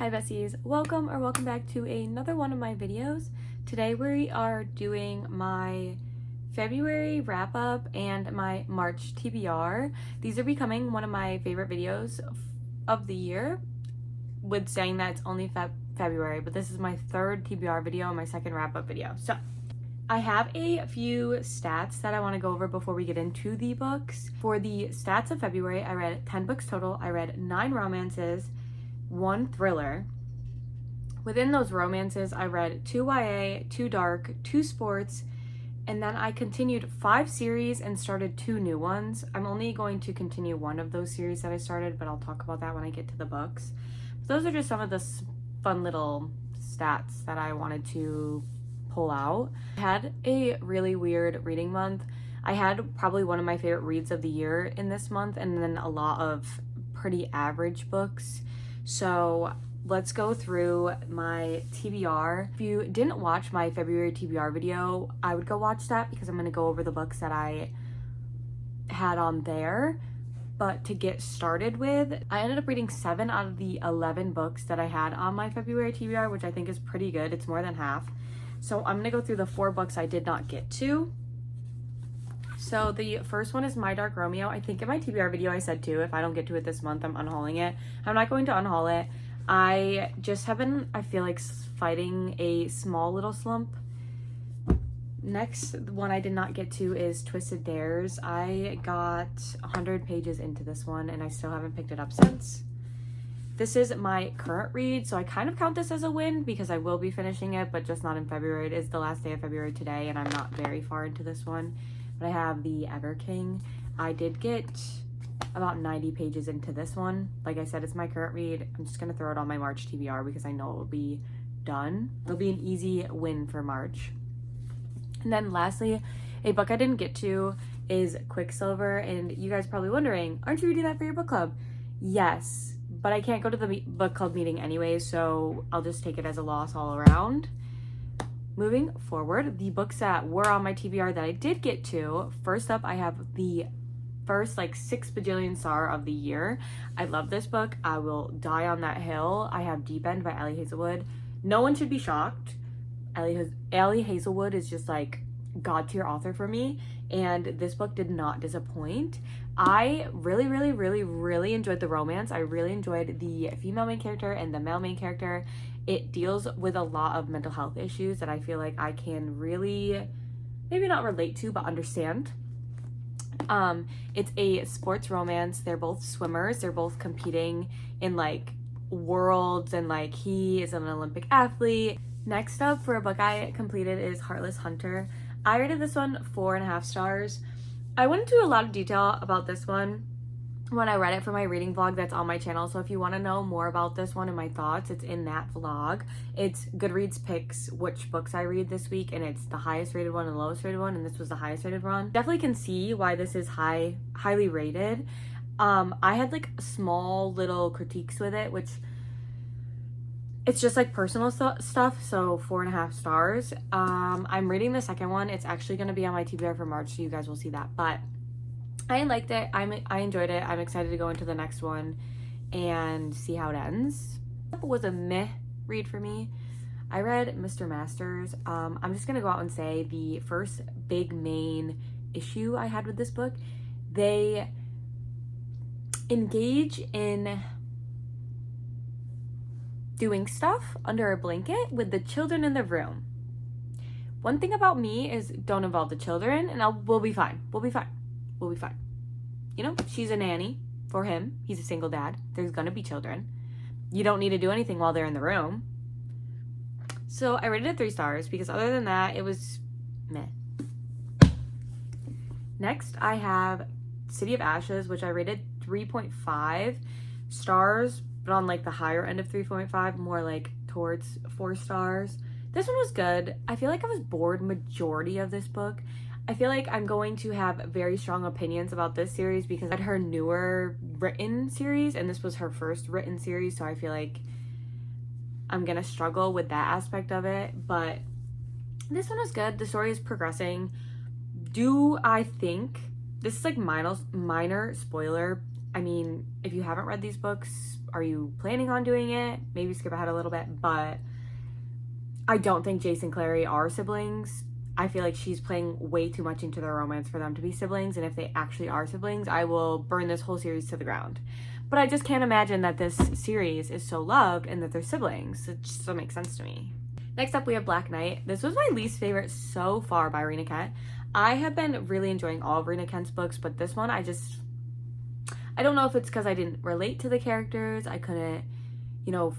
Hi Bessies, welcome back to another one of my videos. Today we are doing my February wrap up and my March TBR. These are becoming one of my favorite videos of the year, with saying that it's only February, but this is my third TBR video and my second wrap up video. So I have a few stats that I want to go over before we get into the books. For the stats of February, I read 10 books total. I read 9 romances, 1 thriller. Within those romances, I read 2 YA, 2 dark, 2 sports, and then I continued 5 series and started 2 new ones. I'm only going to continue one of those series that I started, but I'll talk about that when I get to the books. Those are just some of the fun little stats that I wanted to pull out. I had a really weird reading month. I had probably one of my favorite reads of the year in this month, and then a lot of pretty average books. So let's go through my TBR. If you didn't watch my February TBR video, I would go watch that because I'm going to go over the books that I had on there. But to get started with, I ended up reading 7 out of the 11 books that I had on my February TBR, which I think is pretty good. It's more than half. So I'm going to go through the 4 books I did not get to. So the first one is My Dark Romeo. I think in my TBR video I said too, if I don't get to it this month, I'm unhauling it. I'm not going to unhaul it. I just have been, I feel like, fighting a small little slump. Next one I did not get to is Twisted Dares. I got 100 pages into this one and I still haven't picked it up since. This is my current read, so I kind of count this as a win because I will be finishing it, but just not in February. It is the last day of February today and I'm not very far into this one. But I have the Ever King. I did get about 90 pages into this one. Like I said, it's my current read. I'm just gonna throw it on my March TBR because I know it will be done. It'll be an easy win for March. And then lastly, a book I didn't get to is Quicksilver. And you guys are probably wondering, aren't you reading that for your book club? Yes, but I can't go to the book club meeting anyway, so I'll just take it as a loss all around. Moving forward, the books that were on my TBR that I did get to, first up I have the first 6 bajillion star of the year. I love this book. I will die on that hill. I have Deep End by Ellie Hazelwood. No one should be shocked. Ellie Hazelwood is just god tier author for me, and this book did not disappoint. I really enjoyed the romance. I really enjoyed the female main character and the male main character. It deals with a lot of mental health issues that I feel like I can really, maybe not relate to, but understand. It's a sports romance. They're both swimmers. They're both competing in worlds, and he is an Olympic athlete. Next up for a book I completed is Heartless Hunter. I rated this one 4.5 stars. I went into a lot of detail about this one when I read it for my reading vlog that's on my channel. So if you want to know more about this one and my thoughts, it's in that vlog. It's Goodreads picks which books I read this week, and it's the highest rated one and lowest rated one, and this was the highest rated one. Definitely can see why this is highly rated. I had small little critiques with it, which it's just personal stuff, so 4.5 stars. I'm reading the second one. It's actually going to be on my TBR for March, so you guys will see that. But I liked it. I enjoyed it. I'm excited to go into the next one and see how it ends. It was a meh read for me. I read Mr. Masters. I'm just going to go out and say the first big main issue I had with this book, they engage in doing stuff under a blanket with the children in the room. One thing about me is don't involve the children and we'll be fine. We'll be fine. You know, she's a nanny for him. He's a single dad. There's gonna be children. You don't need to do anything while they're in the room. So I rated it 3 stars because other than that, it was meh. Next, I have City of Ashes, which I rated 3.5 stars, but on the higher end of 3.5, more towards 4 stars. This one was good. I feel like I was bored majority of this book. I feel like I'm going to have very strong opinions about this series because I had her newer written series and this was her first written series, so I feel like I'm gonna struggle with that aspect of it. But this one was good. The story is progressing. Do I think this is minor spoiler I mean, if you haven't read these books, are you planning on doing it? Maybe skip ahead a little bit, but I don't think Jace and Clary are siblings. I feel like she's playing way too much into their romance for them to be siblings, and if they actually are siblings, I will burn this whole series to the ground. But I just can't imagine that this series is so loved and that they're siblings. It just doesn't make sense to me. Next up, we have Black Knight. This was my least favorite so far by Rena Kent. I have been really enjoying all of Rena Kent's books, but this one, I don't know if it's because I didn't relate to the characters. I couldn't,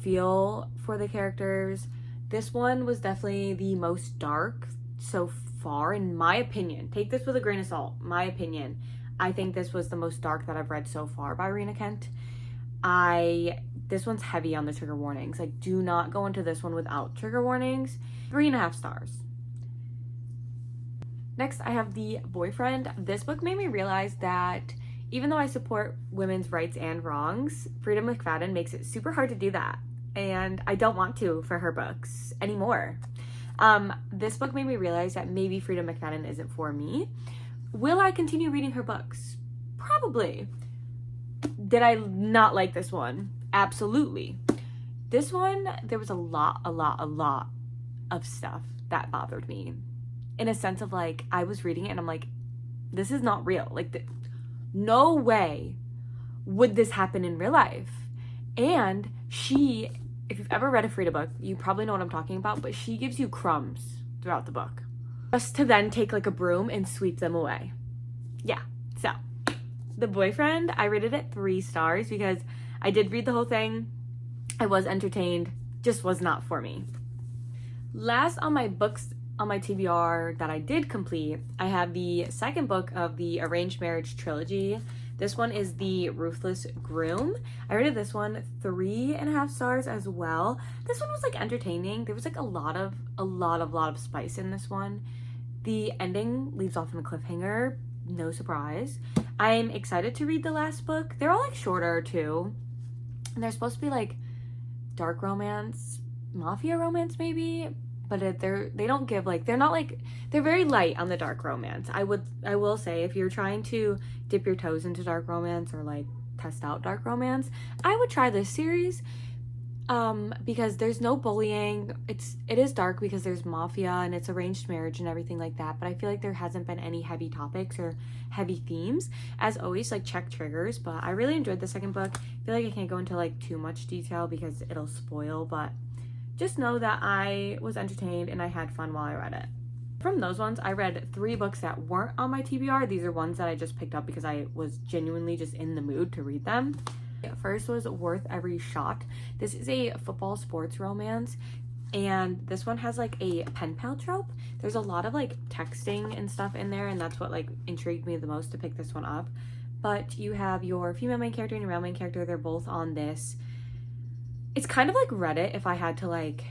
feel for the characters. This one was definitely the most dark so far, in my opinion. Take this with a grain of salt. My opinion. I think this was the most dark that I've read so far by Rena Kent. This one's heavy on the trigger warnings. Like, do not go into this one without trigger warnings. 3.5 stars. Next, I have The Boyfriend. This book made me realize that even though I support women's rights and wrongs, Frida McFadden makes it super hard to do that. And I don't want to for her books anymore. This book made me realize that maybe Frida McFadden isn't for me. Will I continue reading her books? Probably. Did I not like this one? Absolutely. This one, there was a lot of stuff that bothered me. In a sense of like, I was reading it and I'm like, this is not real. Like, no way would this happen in real life. And she, if you've ever read a Frida book, you probably know what I'm talking about, but she gives you crumbs throughout the book. Just to then take like a broom and sweep them away. Yeah, so The Boyfriend, I rated it 3 stars because I did read the whole thing. I was entertained, just was not for me. Last on my books on my TBR that I did complete, I have the second book of the Arranged Marriage trilogy. This one is The Ruthless Groom. I rated this one 3.5 stars as well. This one was like entertaining. There was like a lot of spice in this one. The ending leaves off on a cliffhanger, no surprise. I'm excited to read the last book. They're all like shorter too. And they're supposed to be like dark romance, mafia romance maybe, but they don't give like, they're very light on the dark romance. I will say, if you're trying to dip your toes into dark romance or like test out dark romance, I would try this series because there's no bullying. It is dark because there's mafia and it's arranged marriage and everything like that, but I feel like there hasn't been any heavy topics or heavy themes. As always, like, check triggers, but I really enjoyed the second book. I feel like I can't go into like too much detail because it'll spoil, but just know that I was entertained and I had fun while I read it. From those ones, I read 3 books that weren't on my TBR. These are ones that I just picked up because I was genuinely just in the mood to read them. First was Worth Every Shot. This is a football sports romance, and this one has like a pen pal trope. There's a lot of like texting and stuff in there, and that's what like intrigued me the most to pick this one up. But you have your female main character and your male main character. They're both on this. It's kind of like Reddit if I had to like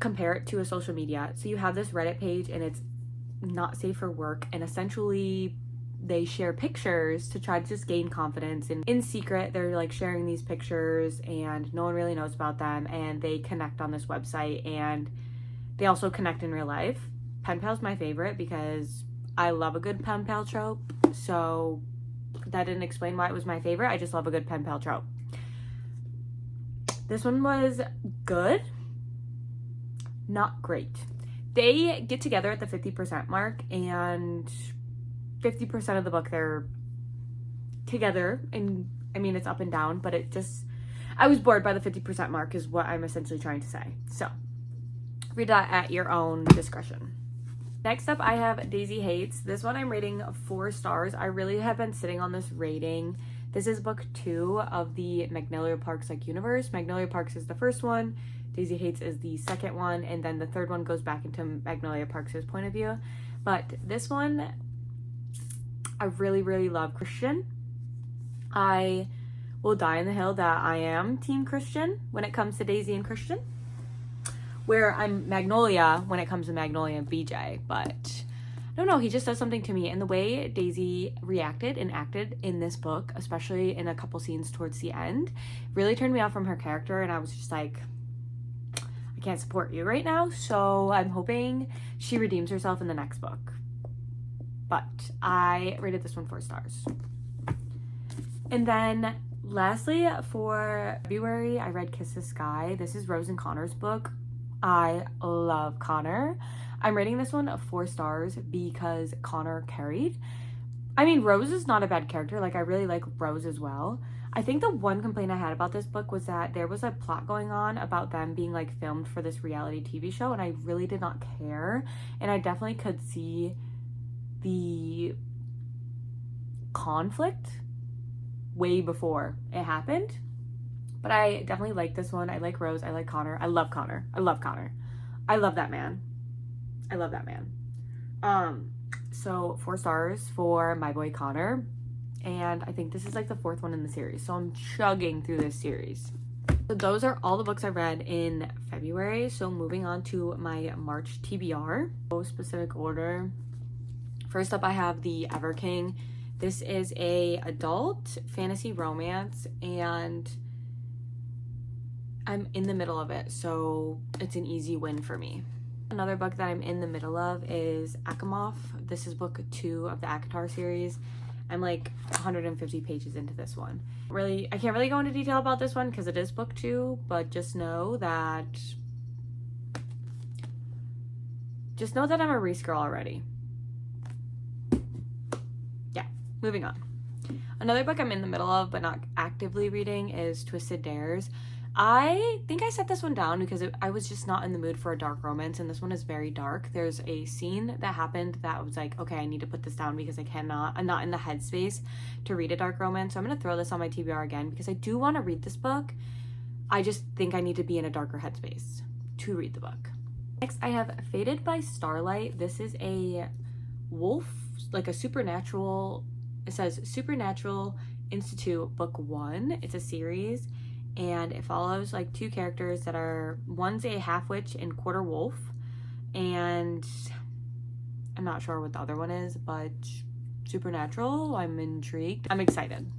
compare it to a social media. So you have this Reddit page and it's not safe for work, and essentially they share pictures to try to just gain confidence, and in secret they're like sharing these pictures and no one really knows about them, and they connect on this website and they also connect in real life. Pen pal's my favorite because I love a good pen pal trope, so that didn't explain why it was my favorite. I just love a good pen pal trope. This one was good, not great. They get together at the 50% mark, and 50% of the book they're together, and I mean it's up and down, but I was bored by the 50% mark is what I'm essentially trying to say. So read that at your own discretion. Next up, I have Daisy Hates. This one I'm rating 4 stars. I really have been sitting on this rating. This is book 2 of the Magnolia Parks like universe. Magnolia Parks is the first one, Daisy Hates is the second one, and then the third one goes back into Magnolia Parks' point of view. But this one, I really love Christian. I will die on the hill that I am team Christian when it comes to Daisy and Christian, where I'm Magnolia when it comes to Magnolia and BJ, but I don't know, he just does something to me. And the way Daisy reacted and acted in this book, especially in a couple scenes towards the end, really turned me off from her character, and I was just like, I can't support you right now, so I'm hoping she redeems herself in the next book. But I rated this one 4 stars. And then lastly, for February, I read Kiss the Sky. This is Rose and Connor's book. I love Connor. I'm rating this one 4 stars because Connor carried. I mean, Rose is not a bad character. Like, I really like Rose as well. I think the one complaint I had about this book was that there was a plot going on about them being like filmed for this reality TV show, and I really did not care. And I definitely could see the conflict way before it happened. But I definitely like this one. I like Rose. I like Connor. I love Connor. I love Connor. I love that man. I love that man. So 4 stars for my boy Connor. And I think this is like the 4th one in the series. So I'm chugging through this series. So those are all the books I read in February. So moving on to my March TBR. No specific order. First up, I have The Ever King. This is a adult fantasy romance, and I'm in the middle of it, so it's an easy win for me. Another book that I'm in the middle of is Asimov. This is book 2 of the ACOTAR series. I'm like 150 pages into this one. Really, I can't really go into detail about this one because it is book 2, but just know that I'm a Reese girl already. Yeah, moving on. Another book I'm in the middle of but not actively reading is Twisted Dares. I think I set this one down because I was just not in the mood for a dark romance, and this one is very dark. There's a scene that happened that I was like, okay, I need to put this down because I'm not in the headspace to read a dark romance. So I'm going to throw this on my TBR again because I do want to read this book. I just think I need to be in a darker headspace to read the book. Next, I have Fated by Starlight. This is a wolf, like a supernatural, it says Supernatural Institute Book 1. It's a series. And it follows like 2 characters that are, one's a half witch and quarter wolf, and I'm not sure what the other one is, but supernatural. I'm intrigued. I'm excited.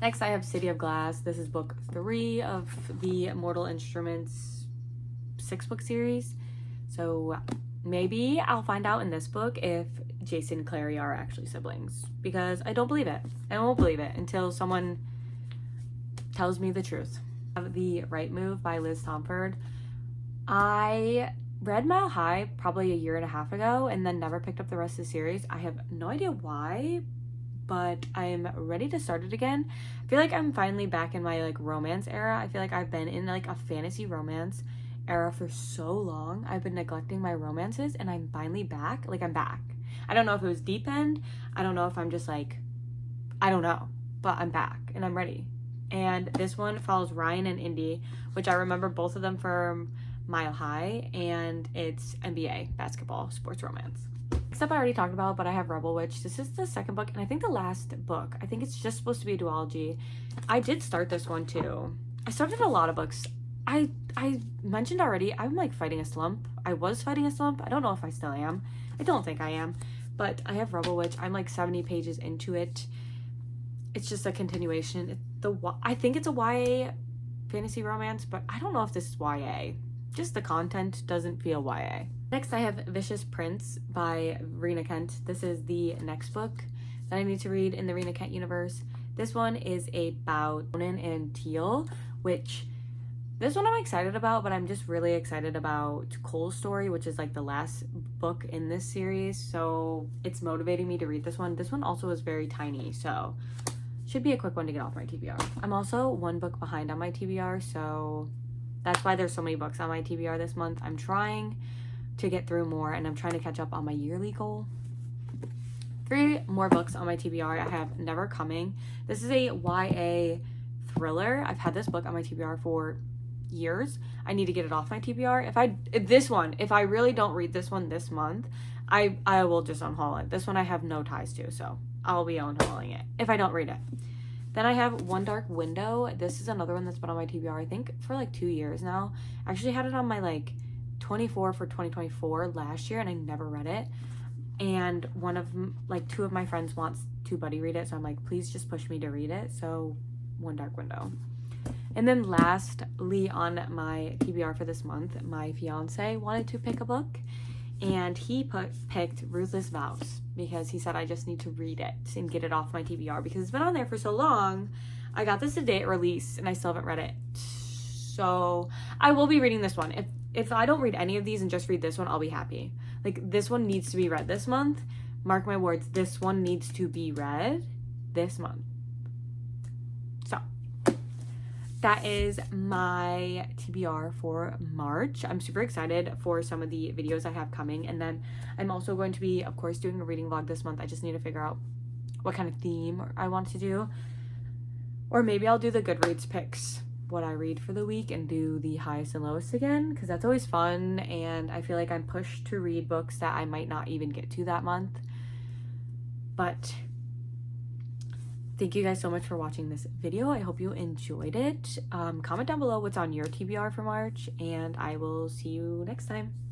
Next, I have City of Glass. This is book 3 of the Mortal Instruments 6-book series. So maybe I'll find out in this book if Jason and Clary are actually siblings, because I don't believe it. I won't believe it until someone tells me the truth. The Right Move by Liz Tomford. I read Mile High probably a year and a half ago and then never picked up the rest of the series. I have no idea why, but I'm ready to start it again. I feel like I'm finally back in my like romance era. I feel like I've been in like a fantasy romance era for so long. I've been neglecting my romances, and I'm finally back. Like, I'm back. I don't know if it was deep end. I don't know if I'm just like, I don't know, but I'm back and I'm ready. And this one follows Ryan and Indy, which I remember both of them from Mile High, and it's NBA, basketball, sports romance. Stuff I already talked about, but I have Rebel Witch. This is the 2nd book, and I think the last book. I think it's just supposed to be a duology. I did start this one too. I started a lot of books. I mentioned already, I'm like fighting a slump. I was fighting a slump. I don't know if I still am. I don't think I am, but I have Rebel Witch. I'm like 70 pages into it. It's just a continuation. I think it's a YA fantasy romance, but I don't know if this is YA. Just the content doesn't feel YA. Next, I have Vicious Prince by Rena Kent. This is the next book that I need to read in the Rena Kent universe. This one is about Conan and Teal, which this one I'm excited about, but I'm just really excited about Cole's story, which is like the last book in this series. So it's motivating me to read this one. This one also is very tiny, so should be a quick one to get off my TBR. I'm also 1 book behind on my TBR, so that's why there's so many books on my TBR this month. I'm trying to get through more, and I'm trying to catch up on my yearly goal. 3 more books on my TBR. I have Never Coming. This is a YA thriller. I've had this book on my TBR for years. I need to get it off my TBR. If I really don't read this one this month, I will just unhaul it. This one I have no ties to, so I'll be unhauling it if I don't read it. Then I have One Dark Window. This is another one that's been on my TBR, I think, for like 2 years now. I actually had it on my like 24 for 2024 last year, and I never read it. And 2 of my friends wants to buddy read it, so I'm like, please just push me to read it. So One Dark Window. And then lastly on my TBR for this month, my fiance wanted to pick a book, and he picked Ruthless Vows. because he said I just need to read it and get it off my TBR because it's been on there for so long. I got this the day it released and I still haven't read it. So I will be reading this one. If I don't read any of these and just read this one, I'll be happy. Like, this one needs to be read this month. Mark my words, this one needs to be read this month. So that is my TBR for March. I'm super excited for some of the videos I have coming. And then I'm also going to be, of course, doing a reading vlog this month. I just need to figure out what kind of theme I want to do. Or maybe I'll do the Goodreads picks, what I read for the week, and do the highest and lowest again, because that's always fun. And I feel like I'm pushed to read books that I might not even get to that month. But thank you guys so much for watching this video. I hope you enjoyed it. Comment down below what's on your TBR for March, and I will see you next time.